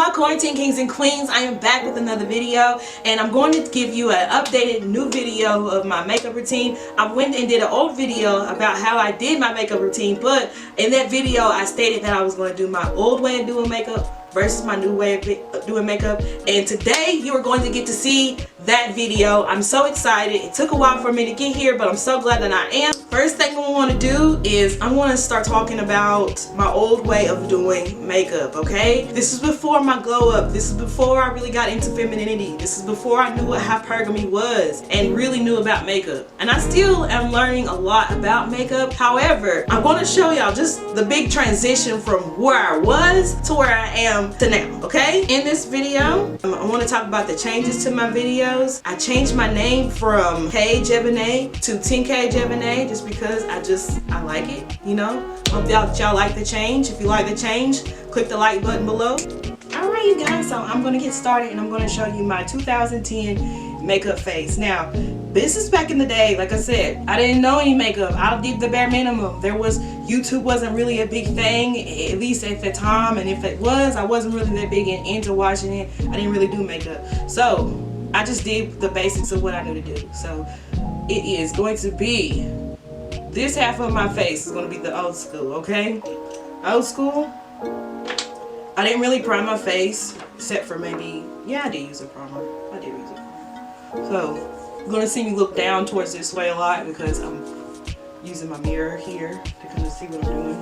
my quarantine kings and queens, I am back with another video, and I'm going to give you an updated new video of my makeup routine. I went and did an old video about how I did my makeup routine, but in that video I stated that I was going to do my old way of doing makeup versus my new way of doing makeup, and today you are going to get to see that video. I'm so excited. It took a while for me to get here, but I'm so glad that I am. First thing I want to do is I want to start talking about my old way of doing makeup, okay? This is before my glow up. This is before I really got into femininity. This is before I knew what hypergamy was and really knew about makeup. And I still am learning a lot about makeup. However, I'm going to show y'all just the big transition from where I was to where I am to now, okay? In this video, I want to talk about the changes to my videos. I changed my name from K Jebonay to 10K Jebonay just because I like it, you know? Hope y'all like the change. If you like the change, click the like button below. Alright you guys, so I'm going to get started and I'm going to show you my 2010 makeup face. Now, this is back in the day. Like I said, I didn't know any makeup. I did the bare minimum. YouTube wasn't really a big thing, at least at the time, and if it was, I wasn't really that big into watching it. I didn't really do makeup. So, I just did the basics of what I knew to do. So, it is going to be, this half of my face is going to be the old school, okay? Old school. I didn't really prime my face, except for maybe, yeah, I did use a primer. I did use a primer. So, you're going to see me look down towards this way a lot because I'm using my mirror here to kind of see what I'm doing.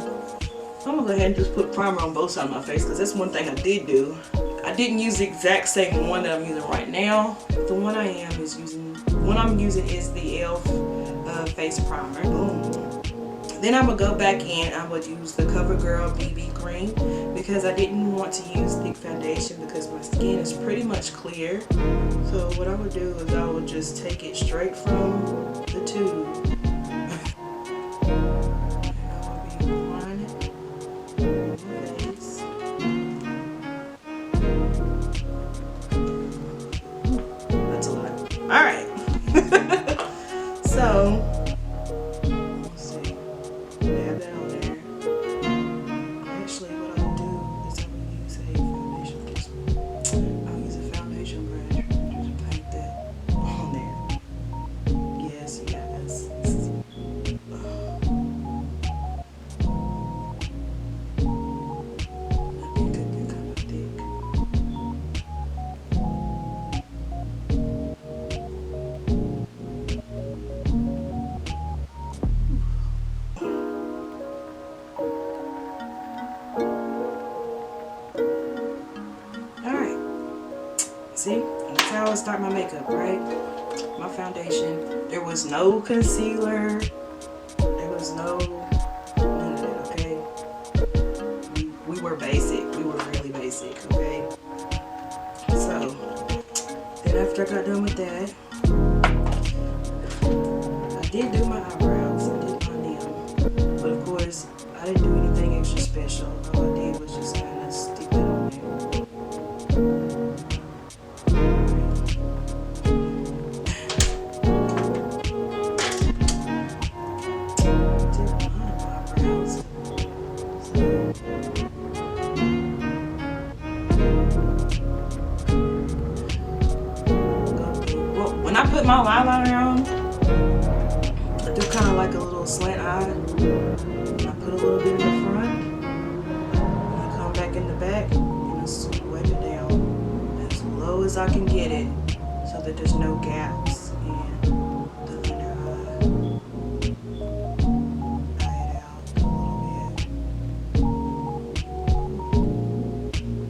I'm going to go ahead and just put primer on both sides of my face because that's one thing I did do. I didn't use the exact same one that I'm using right now. The one I'm using is the e.l.f. Face primer. Boom. Then I'm going to go back in. I would use the Covergirl BB cream because I didn't want to use thick foundation because my skin is pretty much clear. So what I would do is I would just take it straight from the tube. That's a lot. Alright. So see, that's how I start my makeup, right? My foundation. There was no concealer. There was none of that, okay? We were basic. We were really basic, okay? So, then after I got done with that, I did do my eyebrows. I did my nails. But of course, I didn't do anything extra special. All I did was just kind of stick it on there. When I put my eyeliner on, I do kind of like a little slant eye. I put a little bit in the front, and I come back in the back, and I swipe it down as low as I can get it so that there's no gaps in the under eye. Eye it out a little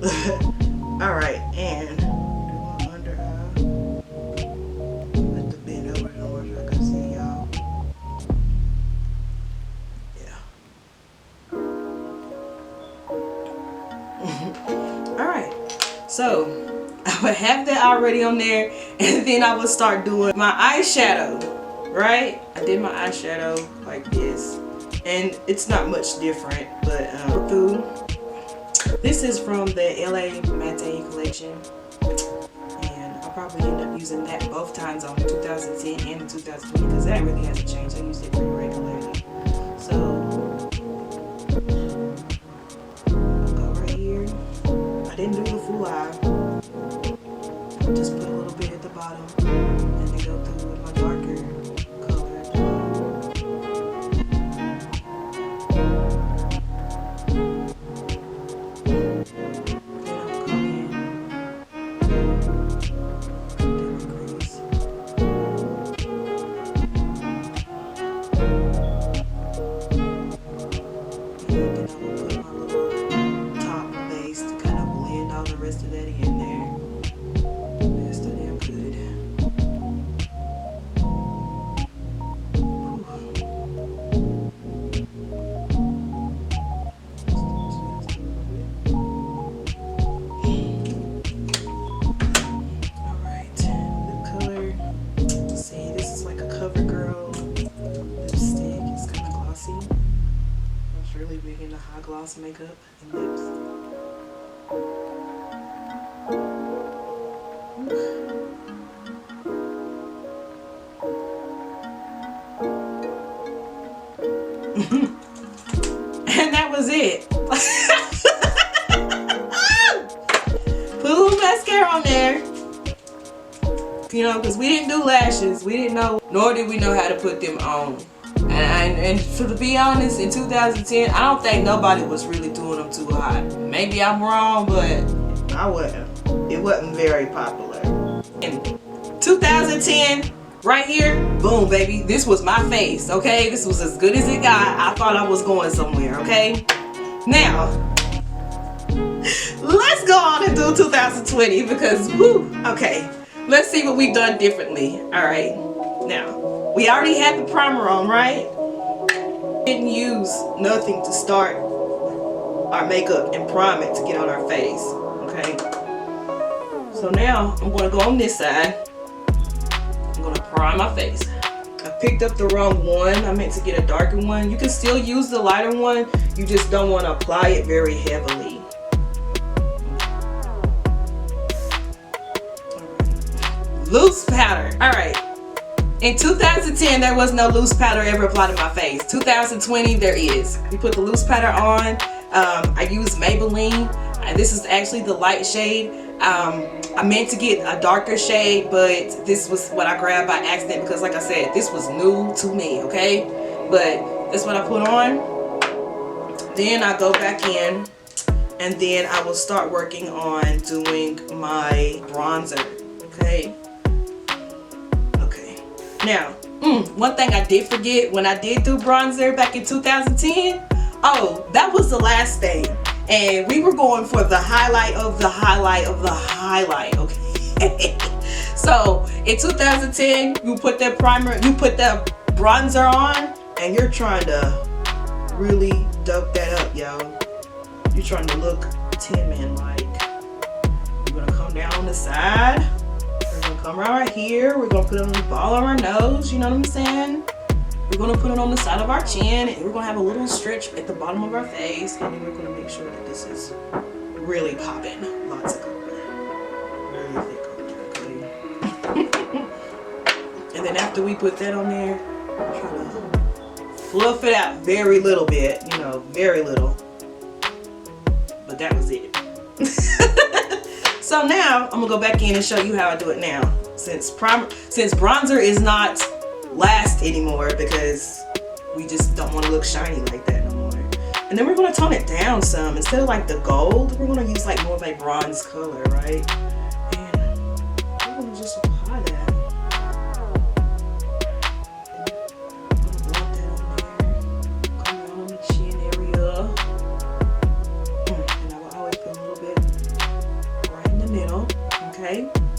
bit. Alright, and alright, so I would have that already on there, and then I would start doing my eyeshadow, right? I did my eyeshadow like this, and it's not much different, but this is from the L.A Matte collection, and I'll probably end up using that both times on 2010 and 2020 because that really hasn't changed. I use it pretty regularly. So didn't do the full eye. Just put a little bit at the bottom and then go through with my darker color. Gloss makeup and lips. And that was it. Put a little mascara on there. You know, because we didn't do lashes. We didn't know, nor did we know how to put them on. And to be honest, in 2010, I don't think nobody was really doing them too hot. Maybe I'm wrong, but I wasn't. It wasn't very popular. In 2010, right here, boom, baby. This was my face, okay? This was as good as it got. I thought I was going somewhere, okay? Now, let's go on and do 2020 because, whew, okay. Let's see what we've done differently. All right, now. We already had the primer on, right? Didn't use nothing to start our makeup and prime it to get on our face, okay? So now I'm gonna go on this side. I'm gonna prime my face. I picked up the wrong one. I meant to get a darker one. You can still use the lighter one. You just don't want to apply it very heavily. Loose powder. All right. In 2010, there was no loose powder ever applied to my face. 2020, there is. We put the loose powder on. I used Maybelline. This is actually the light shade. I meant to get a darker shade, but this was what I grabbed by accident because, like I said, this was new to me, okay? But that's what I put on. Then I go back in, and then I will start working on doing my bronzer, okay? Now, one thing I did forget when I did do bronzer back in 2010, oh, that was the last thing. And we were going for the highlight of the highlight of the highlight, okay? So, in 2010, you put that primer, you put that bronzer on, and you're trying to really dope that up, yo. You're trying to look 10-man-like. You're gonna come down on the side. We're gonna come right here. We're gonna put it on the ball of our nose, you know what I'm saying? We're gonna put it on the side of our chin, and we're gonna have a little stretch at the bottom of our face, and then we're gonna make sure that this is really popping. Lots of color. Really thick color, okay? And then after we put that on there, try to fluff it out very little bit, you know, very little. But that was it. So now I'm gonna go back in and show you how I do it now. Since bronzer is not last anymore because we just don't want to look shiny like that no more. And then we're gonna tone it down some. Instead of like the gold, we're gonna use like more of a bronze color, right? And we're gonna just apply that.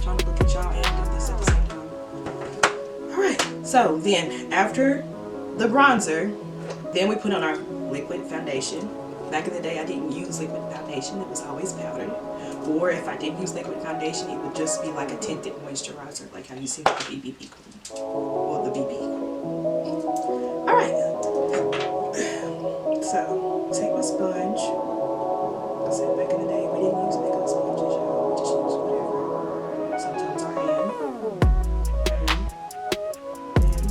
Trying to look at y'all and do this at the same time. Alright, so then after the bronzer, then we put on our liquid foundation. Back in the day, I didn't use liquid foundation, it was always powdered. Or if I did use liquid foundation, it would just be like a tinted moisturizer, like how you see with the BB cream or the BB. Alright, so take my sponge. I said back in the day, we didn't use makeup sponges, y'all. We just used whatever. Sometimes our hand. Then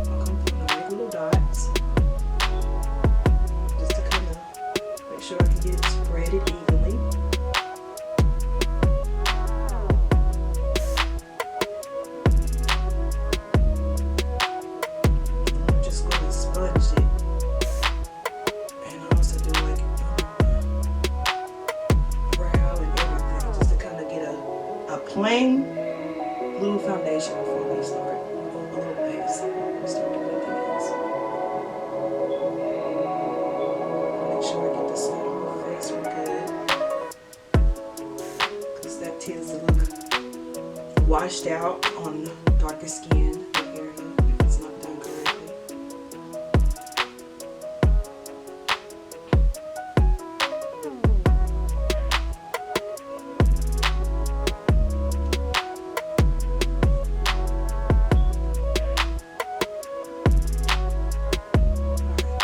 I'll come put my big little dots. Just to kind of make sure I can get it spread it evenly. plain little foundation before we start. A little base before we start doing anything else. Make sure I get the side of my face real good, because that tends to look washed out on darker skin area if it's not done correctly.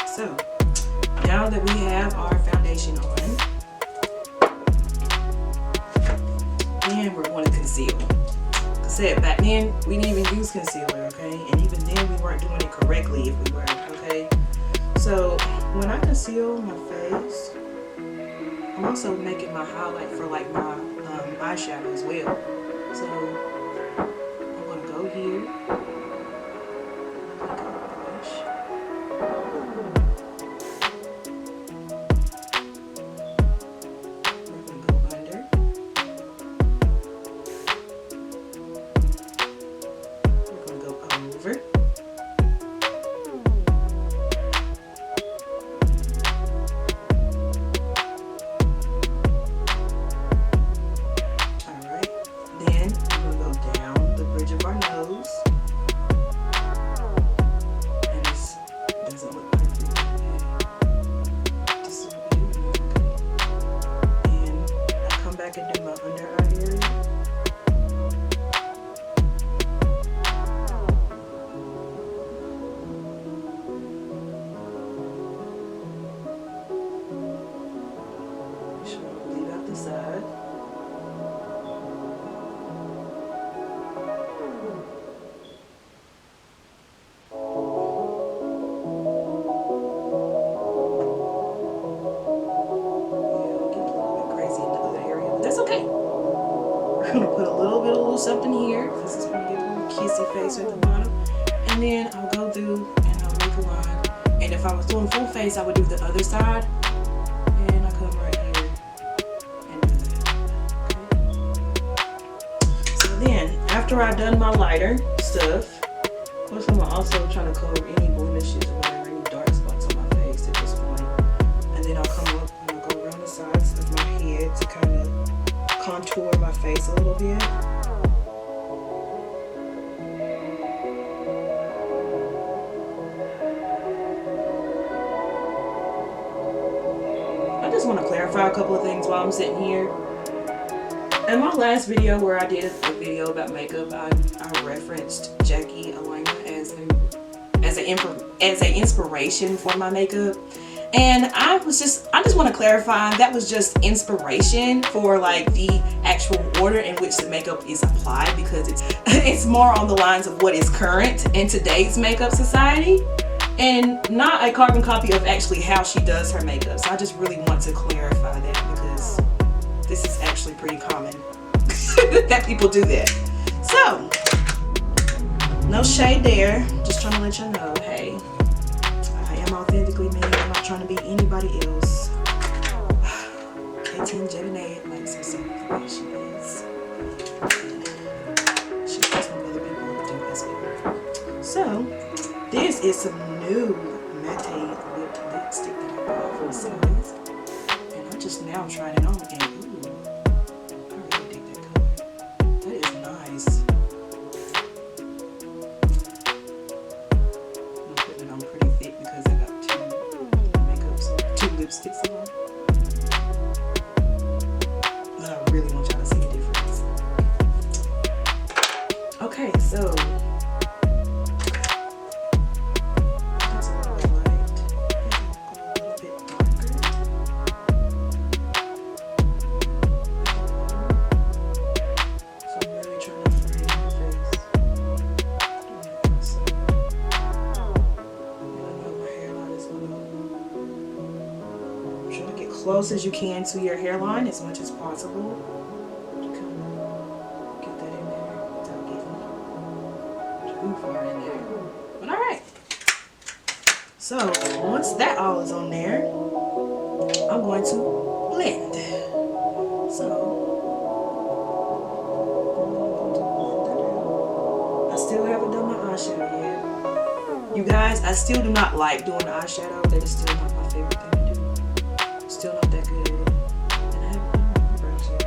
So now that we have our foundation on, then we're going to conceal. Like I said, back then we didn't even use concealer, okay? And even then we weren't doing it correctly if we were, okay? So when I conceal my face, I'm also making my highlight for like my eyeshadow as well. So I'm going to go here. I'm gonna put a little bit of something here because it's gonna get a little kissy face at the bottom, and then I'll go through and I'll make a line. And if I was doing full face, I would do the other side, and I come right here and do that. Okay. So then, after I've done my lighter stuff, of course I'm also trying to cover any blemishes or whatever, any dark spots on my face at this point, and then I'll come up and I'll go around the sides of my head to kind of contour my face a little bit. I just want to clarify a couple of things while I'm sitting here. In my last video where I did a video about makeup, I referenced Jackie Eyeliner as an inspiration for my makeup. And I just want to clarify that was just inspiration for like the actual order in which the makeup is applied, because it's more on the lines of what is current in today's makeup society and not a carbon copy of actually how she does her makeup. So I just really want to clarify that, because this is actually pretty common that people do that. So no shade there, just trying to let you know, hey, I am authentically me. I'm not trying to be anybody else. K10 Jedi likes herself the way she is. She just want other people to do as well. So, this is some new matte lipped lipstick that I bought from Sally's. And I just now tried it on, and ooh, I really dig that color. That is nice. I'm putting it on pretty thick because I got two lipsticks on. But I really want y'all to see the difference. Okay, so that's a little bit light. A little bit darker. So I'm really trying to frame my face. Try to get close as you can to your hairline as much as possible. To kind of get that in there without getting too far in there. But alright. So once that all is on there, I'm going to blend. So guys, I still do not like doing the eyeshadow. That is still not my favorite thing to do. Still not that good at it. And I haven't done my eyebrows yet.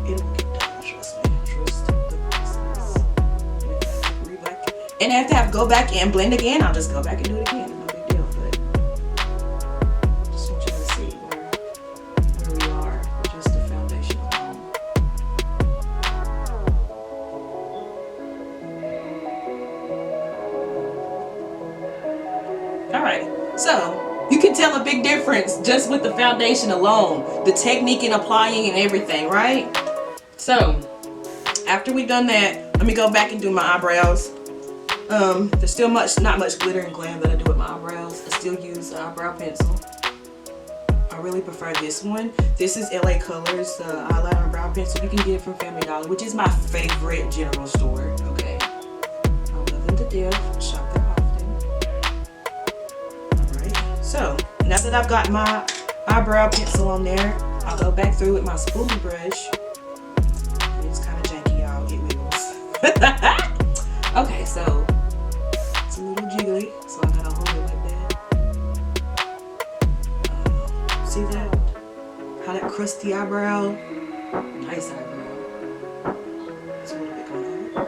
It will get done, trust me. Trust the process. And if I have to go back and blend again, I'll just go back and do it again. No big deal. But just want you to see where we are with just the foundation alone. Alright, so you can tell a big difference just with the foundation alone. The technique in applying and everything, right? So, after we've done that, let me go back and do my eyebrows. There's still not much glitter and glam that I do with my eyebrows. I still use eyebrow pencil. I really prefer this one. This is L.A Colors eyeliner and brow pencil. You can get it from Family Dollar, which is my favorite general store. Okay, I love them to death. Shop there often. Alright, so now that I've got my eyebrow pencil on there, I'll go back through with my spoolie brush. It's kind of janky, y'all. It wiggles. Okay, so it's a little jiggly, so I gotta hold it like that. See that? How that crusty eyebrow? Nice eyebrow. It's a little bit going on.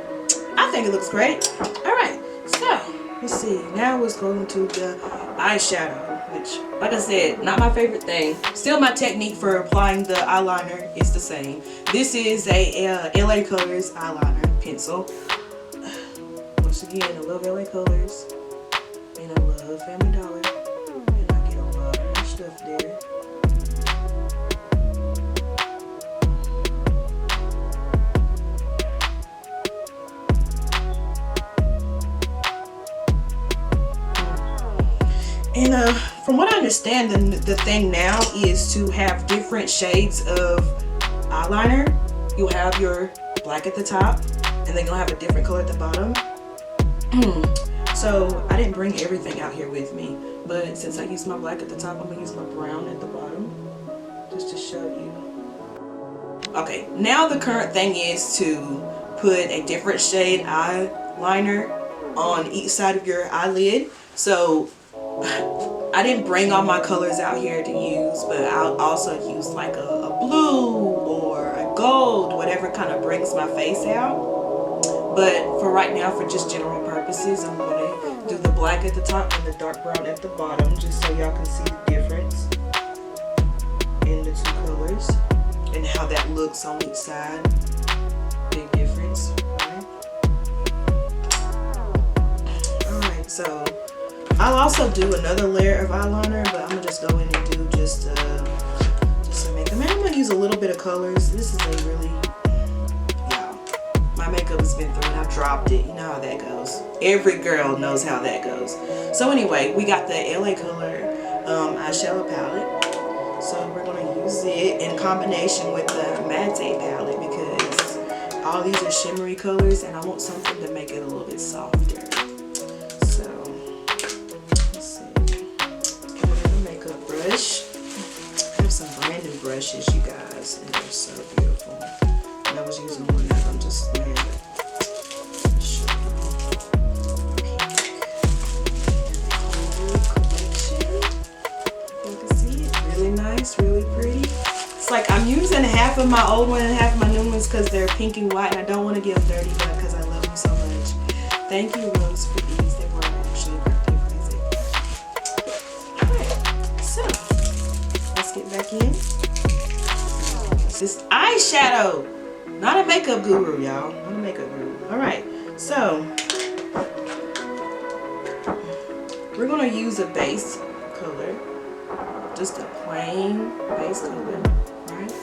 I think it looks great. Alright, so let's see. Now let's go into the eyeshadow, which, like I said, not my favorite thing. Still, my technique for applying the eyeliner is the same. This is a L.A Colors eyeliner pencil. Once again, I love L.A Colors, and I love Family Dollar, and I get a lot of my stuff there. And from what I understand, the thing now is to have different shades of eyeliner. You'll have your black at the top, and then you'll have a different color at the bottom. So I didn't bring everything out here with me, but since I used my black at the top, I'm gonna use my brown at the bottom, just to show you. Okay, now the current thing is to put a different shade eyeliner on each side of your eyelid. So I didn't bring all my colors out here to use, but I'll also use like a blue or a gold, whatever kind of brings my face out. But for right now, for just general purposes, I'm going to do the black at the top and the dark brown at the bottom, just so y'all can see the difference in the two colors and how that looks on each side. Big difference, right? Alright, so I'll also do another layer of eyeliner, but I'm going to just go in and do just to make them. And I'm going to use a little bit of colors. This is a really... My makeup has been through and I dropped it. You know how that goes. Every girl knows how that goes. So anyway, we got the L.A Color eyeshadow palette. So we're going to use it in combination with the Matte palette because all these are shimmery colors and I want something to make it a little bit softer. So, let's see. Get a makeup brush. I have some brand new brushes, you guys, and they're so beautiful. And I was using one that I'm just laying it. Really pretty. It's like I'm using half of my old one and half of my new ones because they're pink and white and I don't want to give them dirty, but because I love them so much. Thank you, Rose, for these. They were actually birthday present. Alright, so let's get back in. This eyeshadow, not a makeup guru, y'all. Not a makeup guru. Alright, so we're going to use a base color. Just a plain base color, right?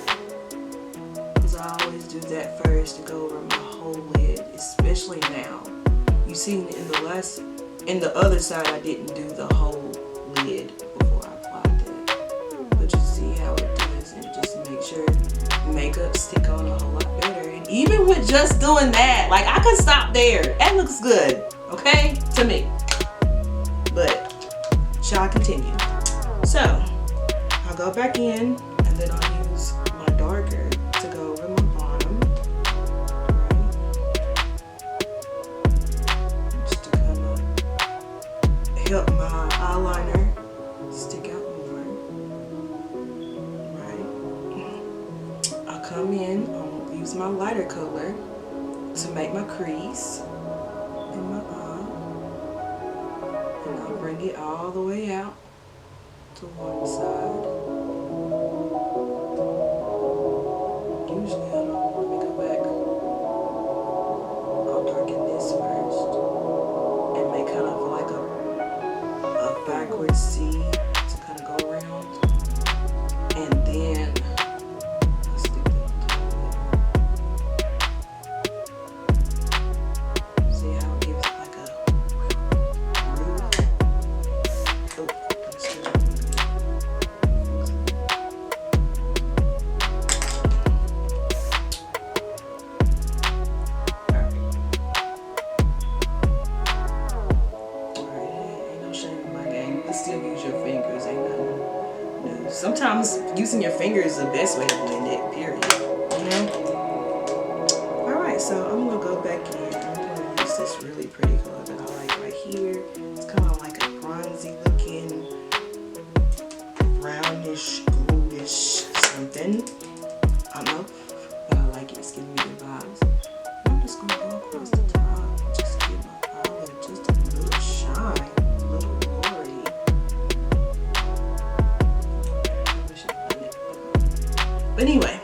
Because I always do that first to go over my whole lid, especially now. You see in the other side I didn't do the whole lid before I applied that. But you see how it does, and just make sure makeup stick on a whole lot better. And even with just doing that, like I could stop there. That looks good, okay? To me. But shall I continue? So I'll go back in and then I'll use my darker to go over my bottom. Right. help my eyeliner stick out more. Right. I'll come in, I'll use my lighter color to make my crease in my eye. And I'll bring it all the way out to one side. Usually I don't want to go back. I'll darken this first and make kind of like a backward C to kind of go around. And then I'll stick that on top of it. See how it gives it like a groove? Oh, let's do it. Still use your fingers, ain't nothing new. Sometimes using your fingers is the best way to blend it, period. You know? Alright, so I'm gonna go back in. I'm gonna use this really pretty color that I like right here. It's kind of like a bronzy looking, brownish, goldish something. I don't know, but I like it. It's giving me good vibes. I'm just gonna go across the top and just give my eyelid just a little shine. But anyway,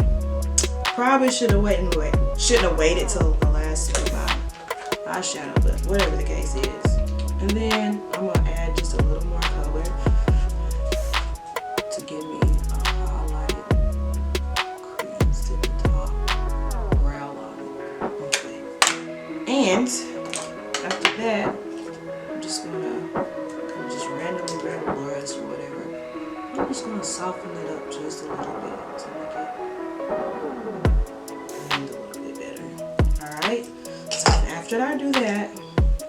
probably shouldn't have waited till the last to do my eyeshadow, but whatever the case is. And then I'm gonna add just a little more color to give me a highlighted crease at the top, brow line. Okay. And after that, I'm just gonna randomly grab a brush or whatever. I'm just gonna soften it up just a little bit to make it blend a little bit better. Alright, so after I do that,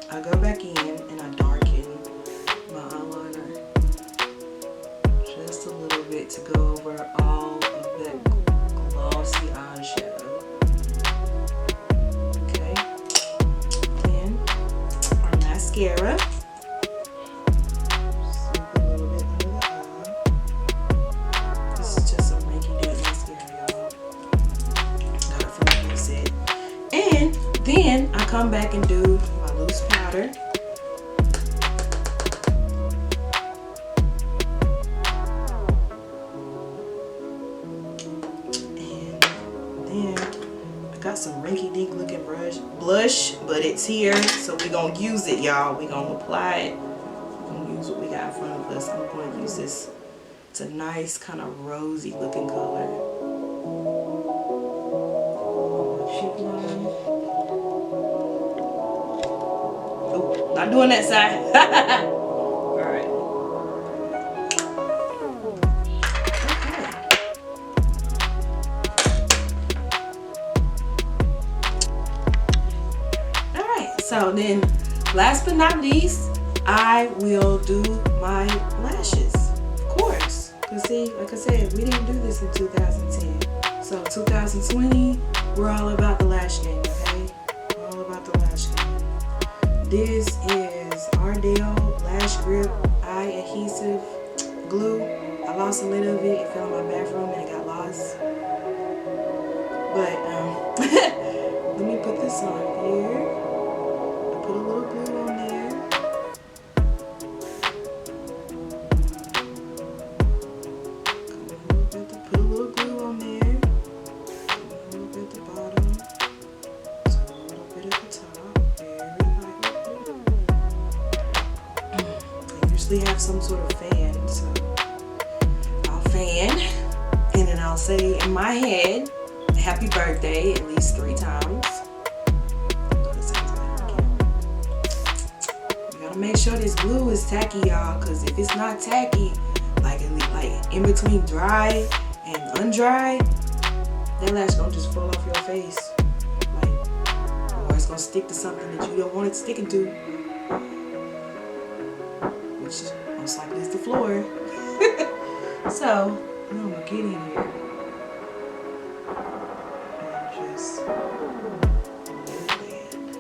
I go back in and I darken my eyeliner just a little bit to go over all of that glossy eyeshadow. Okay, then our mascara. Then I come back and do my loose powder. And then I got some rinky-dink looking blush, but it's here, so we're gonna use it, y'all. We're gonna apply it. We're gonna use what we got in front of us. I'm going to use this. It's a nice kind of rosy looking color. Cheek line. Not doing that side. Alright. Okay. Alright, so then last but not least, I will do my lashes. Of course. Because see, like I said, we didn't do this in 2010. So 2020, we're all about the lash game, okay? We're all about the lash game. This is Ardell Lash Grip Eye Adhesive Glue. I lost a little of it. It fell in my bathroom and it got lost. But let me put this on here. I put a little glue on there. Put a little glue on there. A little bit at the bottom. A little bit at the top. Usually have some sort of fan, so I'll fan and then I'll say in my head happy birthday at least 3 times. You gotta make sure this glue is tacky, y'all, because if it's not tacky, like in between dry and undry, that lash gonna just fall off your face, or it's gonna stick to something that you don't want it sticking to, which most likely is the floor. So I'm gonna get in here and just let it land.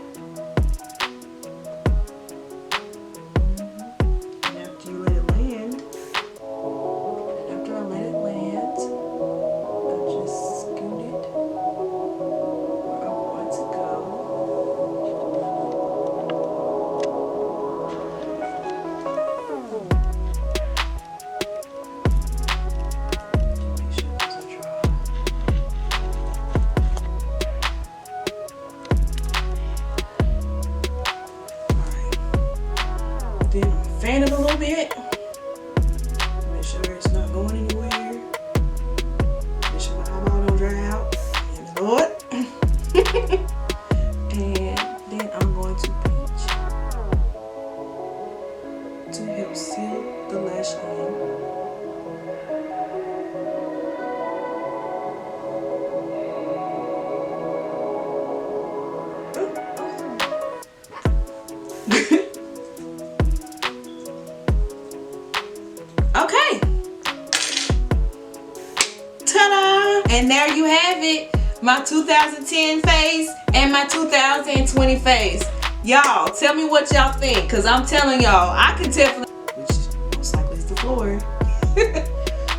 And there you have it. My 2010 face and my 2020 face. Y'all, tell me what y'all think, because I'm telling y'all, I can definitely, which most likely is the floor.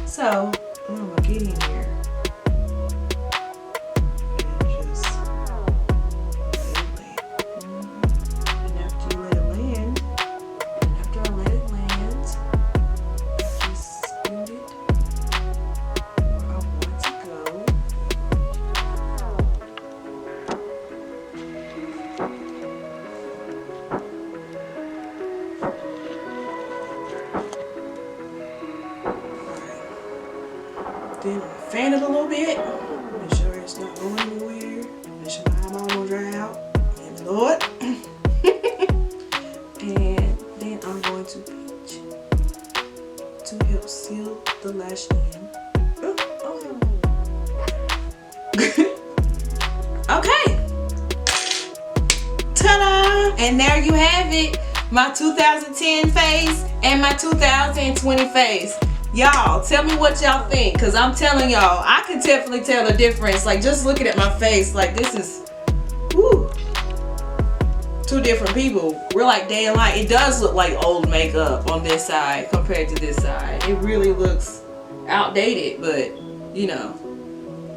So, I'm gonna get in here. Then I'm gonna fan it a little bit. Make sure it's not going anywhere. Make sure my eyeball don't dry out. And Lord. And then I'm going to pinch to help seal the lash in. Okay. Ta-da! And there you have it. My 2010 face and my 2020 face. Y'all, tell me what y'all think, because I'm telling y'all, I can definitely tell the difference. Like, just looking at my face, like, this is, whoo, two different people. We're like day and night. It does look like old makeup on this side compared to this side. It really looks outdated, but, you know,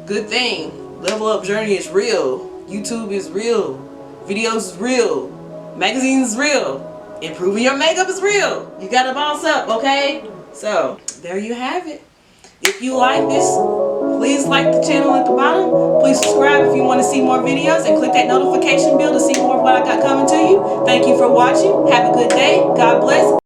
good thing. Level Up journey is real. YouTube is real. Videos is real. Magazines is real. Improving your makeup is real. You gotta boss up, okay? So, there you have it. If you like this, please like the channel at the bottom. Please subscribe if you want to see more videos, and click that notification bell to see more of what I got coming to you. Thank you for watching. Have a good day. God bless.